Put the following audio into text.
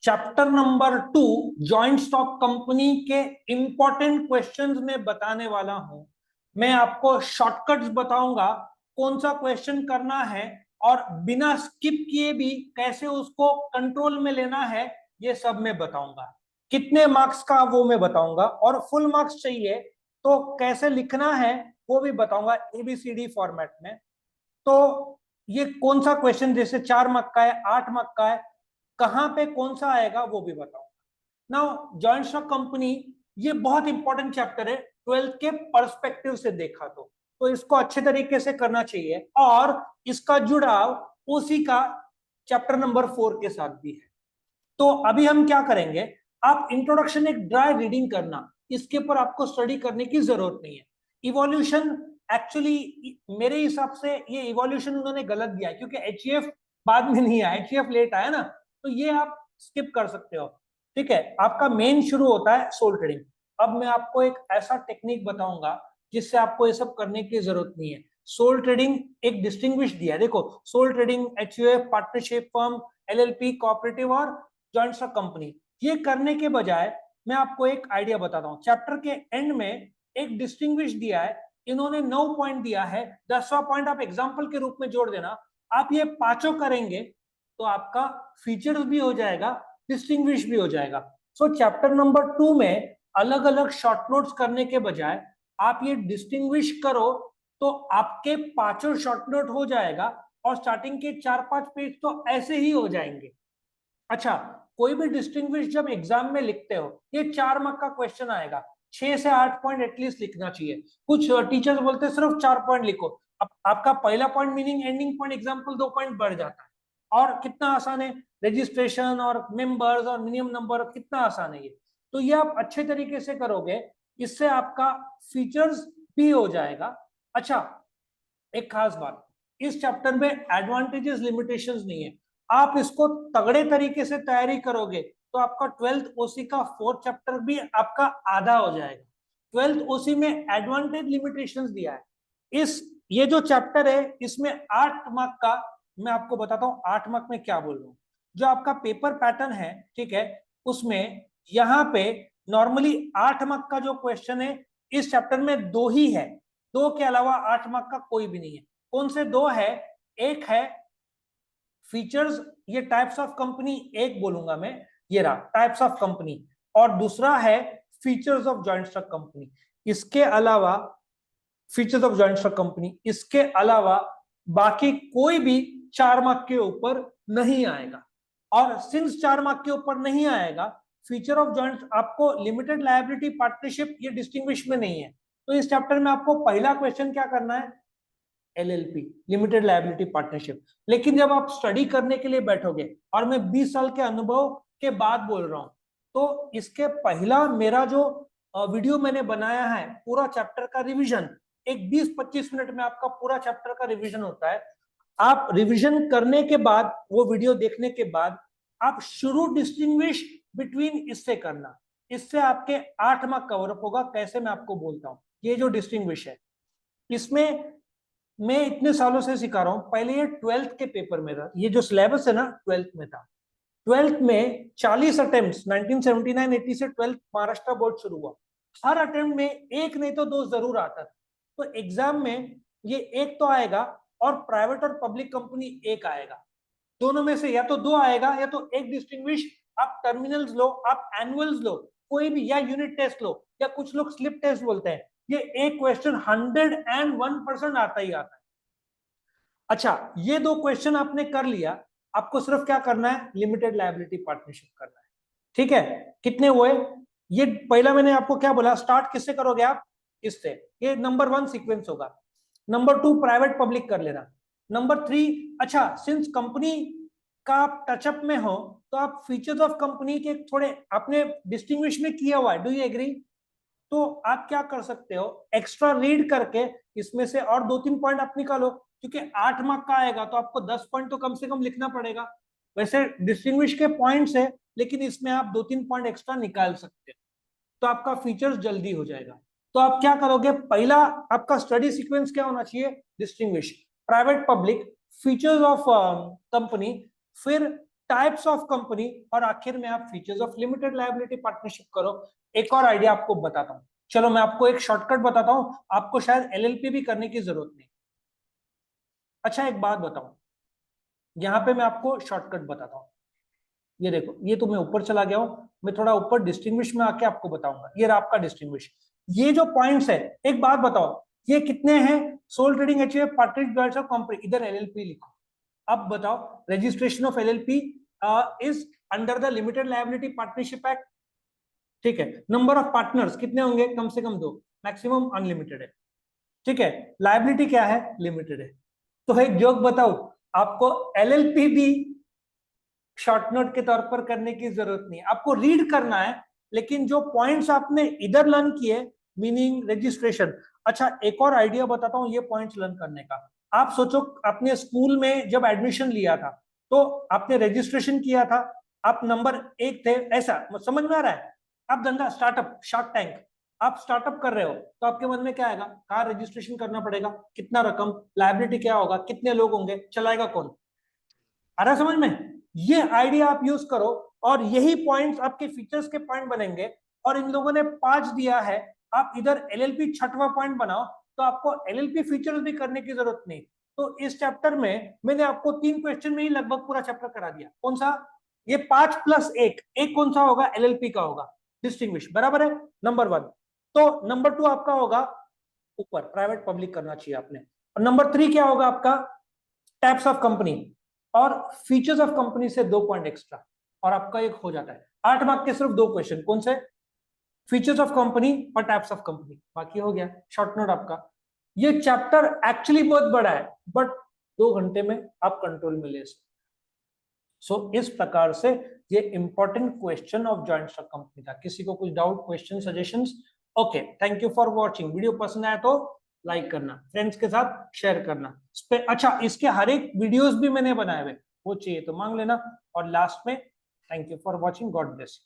Chapter number 2 joint stock company के important questions में बताने वाला हूं। मैं आपको शॉर्टकट्स बताऊंगा कौन सा क्वेश्चन करना है और बिना स्किप किए भी कैसे उसको कंट्रोल में लेना है, ये सब मैं बताऊंगा। कितने मार्क्स का वो मैं बताऊंगा, और फुल मार्क्स चाहिए तो कैसे लिखना है वो भी बताऊंगा एबीसीडी फॉर्मेट में। तो ये कौन सा क्वेश्चन जैसे 4 मार्क का है, 8 मार्क का है, कहां पे कौन सा आएगा वो भी बताऊंगा। नाउ जॉइंट स्टॉक कंपनी ये बहुत इंपॉर्टेंट चैप्टर है, 12th के पर्सपेक्टिव से देखा तो इसको अच्छे तरीके से करना चाहिए, और इसका जुड़ाव उसी का चैप्टर नंबर 4 के साथ भी है। तो अभी हम क्या करेंगे, आप इंट्रोडक्शन एक ड्राई रीडिंग करना, इसके ऊपर आपको स्टडी करने की जरूरत नहीं है। इवोल्यूशन एक्चुअली मेरे हिसाब से ये इवोल्यूशन उन्होंने गलत दिया है, क्योंकि एचईएफ बाद में नहीं आया, एचईएफ लेट आया ना, तो ये आप स्किप कर सकते हो। ठीक है, आपका मेन शुरू होता है सोल ट्रेडिंग। अब मैं आपको एक ऐसा टेक्निक बताऊंगा जिससे आपको ये सब करने की जरूरत नहीं है। सोल ट्रेडिंग एक डिस्टिंग्विश दिया है, देखो sole trading, HUF, partnership firm, LLP, cooperative और जॉइंट स्टॉक कंपनी। ये करने के बजाय मैं आपको एक आइडिया बताता हूँ। चैप्टर के एंड में एक डिस्टिंग्विश दिया है, इन्होंने 9 पॉइंट दिया है, 10वां पॉइंट आप एग्जाम्पल के रूप में जोड़ देना। आप ये पांचों करेंगे तो आपका फीचर्स भी हो जाएगा, डिस्टिंग्विश भी हो जाएगा। सो चैप्टर नंबर 2 में अलग अलग शॉर्ट नोट्स करने के बजाय आप ये डिस्टिंग्विश करो तो आपके पांचों शॉर्ट नोट हो जाएगा, और स्टार्टिंग के 4-5 पेज तो ऐसे ही हो जाएंगे। अच्छा, कोई भी डिस्टिंग्विश जब एग्जाम में लिखते हो, ये 4 मार्क का क्वेश्चन आएगा, 6 से 8 पॉइंट एटलीस्ट लिखना चाहिए। कुछ टीचर्स बोलते हैं सिर्फ 4 पॉइंट लिखो, अब आपका पहला point meaning ending point example 2 point बढ़ जाता है। और कितना आसान है, रजिस्ट्रेशन और मेंबर्स और मिनिमम नंबर, कितना आसान है ये। तो ये आप अच्छे तरीके से करोगे, इससे आपका फीचर्स भी हो जाएगा। अच्छा, एक खास बात, इस चैप्टर में एडवांटेजेस लिमिटेशंस नहीं है। आप इसको तगड़े तरीके से तैयारी करोगे तो आपका 12th ओसी का 4th चैप्टर भी आपका आधा हो जाएगा। 12th ओसी में एडवांटेज लिमिटेशंस दिया है। इस ये जो चैप्टर है इसमें 8 मार्क का, मैं आपको बताता हूँ 8 मार्क में क्या बोल रहा हूँ। जो आपका पेपर पैटर्न है, ठीक है, उसमें यहाँ पे नॉर्मली 8 मार्क का जो क्वेश्चन है इस चैप्टर में 2 ही है, 2 के अलावा 8 मार्क का कोई भी नहीं है। कौन से 2 है, एक है फीचर्स, ये टाइप्स ऑफ कंपनी एक बोलूंगा मैं, ये रहा टाइप्स ऑफ कंपनी, और दूसरा है features of joint stock company. इसके अलावा features of joint stock company, इसके अलावा बाकी कोई भी 4 मार्क के ऊपर नहीं आएगा। और सिंस 4 मार्क के ऊपर नहीं आएगा, फीचर ऑफ जॉइंट आपको लिमिटेड लायबिलिटी पार्टनरशिप ये डिस्टिंग्विश में नहीं है। तो इस चैप्टर में आपको पहला क्वेश्चन क्या करना है, एलएलपी, लिमिटेड लायबिलिटी पार्टनरशिप। लेकिन जब आप स्टडी करने के लिए बैठोगे, और मैं 20 साल के अनुभव के बाद बोल रहा हूं, तो इसके पहला मेरा जो वीडियो मैंने बनाया है पूरा चैप्टर का रिवीजन, एक 20-25 मिनट में आपका पूरा चैप्टर का रिवीजन होता है। आप रिवीजन करने के बाद, वो वीडियो देखने के बाद, आप शुरू डिस्टिंग्विश बिटवीन इससे करना, इससे आपके 8 मार्क कवर अप होगा। कैसे, मैं आपको बोलता हूं। ये जो डिस्टिंग्विश है इसमें मैं इतने सालों से सिखा रहा हूं, पहले ये 12th के पेपर में था, ये जो सिलेबस है ना 12th में था। 12th में 40 अटेम्प्ट 1979-80 से 12th महाराष्ट्र बोर्ड शुरू हुआ, हर अटेम्प्ट में एक नहीं तो 2 जरूर आता था। तो एग्जाम में ये एक तो आएगा, और प्राइवेट और पब्लिक कंपनी एक आएगा। दोनों में से या तो 2 आएगा या तो एक डिस्टिंग्विश। आप टर्मिनल्स लो, आप एनुअल्स लो, कोई भी, या यूनिट टेस्ट लो, या कुछ लोग स्लिप टेस्ट बोलते हैं, ये एक क्वेश्चन 101% आता ही आता है। अच्छा, ये 2 क्वेश्चन आपने कर लिया, आपको सिर्फ क्या करना है, लिमिटेड लायबिलिटी पार्टनरशिप करना है। ठीक है, कितने हुए, ये पहला मैंने आपको क्या बोला, स्टार्ट किससे करोगे आप, इससे, ये नंबर 1 सीक्वेंस होगा। नंबर 2 प्राइवेट पब्लिक कर लेना। नंबर 3, अच्छा सिंस कंपनी का आप टचअप में हो तो आप फीचर्स ऑफ कंपनी के थोड़े आपने डिस्टिंग्विश में किया हुआ है, डू यू एग्री? तो आप क्या कर सकते हो, एक्स्ट्रा रीड करके इसमें से और 2-3 पॉइंट आप निकालो, क्योंकि 8 मार्क का आएगा तो आपको 10 पॉइंट तो कम से कम लिखना पड़ेगा। वैसे डिस्टिंग्विश के पॉइंट्स है, लेकिन इसमें आप 2-3 पॉइंट एक्स्ट्रा निकाल सकते हैं, तो आपका फीचर्स जल्दी हो जाएगा। तो आप क्या करोगे, पहला आपका स्टडी सीक्वेंस क्या होना चाहिए, distinguish, private public, features of company, फिर टाइप्स ऑफ कंपनी, और आखिर में आप features of limited liability partnership करो। एक और आइडिया आपको बताता हूँ, चलो मैं आपको एक शॉर्टकट बताता हूँ, आपको शायद एलएलपी भी करने की जरूरत नहीं। अच्छा एक बात बताऊं, यहाँ पे मैं आपको शॉर्टकट बताता हूँ। ये देखो, ये तो मैं ऊपर चला गया हूं, मैं थोड़ा ऊपर डिस्टिंग्विश में आके आपको बताऊंगा। ये रहा आपका डिस्टिंग्विश। ये जो पॉइंट्स है, एक बात बताओ, ये कितने हैं? Sole trading HUF partnership of company, इधर एलएलपी लिखो। अब बताओ, registration of LLP is under the limited liability partnership act, ठीक है। नंबर ऑफ पार्टनर्स कितने होंगे? कम से कम 2, मैक्सिमम अनलिमिटेड है, ठीक है। लायबिलिटी क्या है? लिमिटेड है। तो एक जोक बताओ, आपको एलएलपी भी शॉर्ट नोट के तौर पर करने की जरूरत नहीं है, आपको रीड करना है, लेकिन जो पॉइंट्स आपने इधर लर्न किए, मीनिंग रजिस्ट्रेशन। अच्छा एक और आइडिया बताता हूं ये पॉइंट्स लर्न करने का। आप सोचो, अपने स्कूल में जब एडमिशन लिया था तो आपने रजिस्ट्रेशन किया था, आप नंबर 1 थे, ऐसा समझ में आ रहा है? आप धंधा स्टार्टअप, शार्क टैंक, आप स्टार्टअप कर रहे हो तो आपके मन में क्या आएगा? कार रजिस्ट्रेशन करना पड़ेगा, कितना रकम, लायबिलिटी क्या होगा, कितने लोग होंगे, चलाएगा कौन? आ रहा समझ में? ये आइडिया आप यूज करो, और यही पॉइंट्स आपके फीचर्स के पॉइंट बनेंगे। और इन लोगों ने 5 दिया है, आप इधर एलएलपी छठवां पॉइंट बनाओ, तो आपको एलएलपी फीचर्स भी करने की जरूरत नहीं। तो इस चैप्टर में मैंने आपको 3 क्वेश्चन में ही लगभग पूरा चैप्टर करा दिया। कौन सा? ये 5 + 1, एक कौन सा होगा? एलएलपी का होगा, डिस्टिंग्विश, बराबर है, नंबर 1। तो नंबर 2 आपका होगा ऊपर, प्राइवेट पब्लिक करना चाहिए आपने। और नंबर 3 क्या होगा आपका? टाइप्स ऑफ कंपनी, और फीचर्स ऑफ कंपनी से 2 पॉइंट एक्स्ट्रा, और आपका एक हो जाता है। 8 मार्क के सिर्फ 2 क्वेश्चन, कौन से? फीचर्स ऑफ कंपनी और टाइप्स ऑफ कंपनी, बाकी हो गया शॉर्ट नोट आपका। ये चैप्टर एक्चुअली बहुत बड़ा है, बट 2 घंटे में आप कंट्रोल में ले सकते। सो इस प्रकार से ये important question of joint stock company था। किसी को कुछ doubt, question, suggestions? Okay, thank you for watching. Video पसंद आया तो लाइक करना, फ्रेंड्स के साथ शेयर करना। अच्छा, इसके हर एक वीडियोस भी मैंने बनाए हुए, वो चाहिए तो मांग लेना। और लास्ट में, thank you for watching, God bless.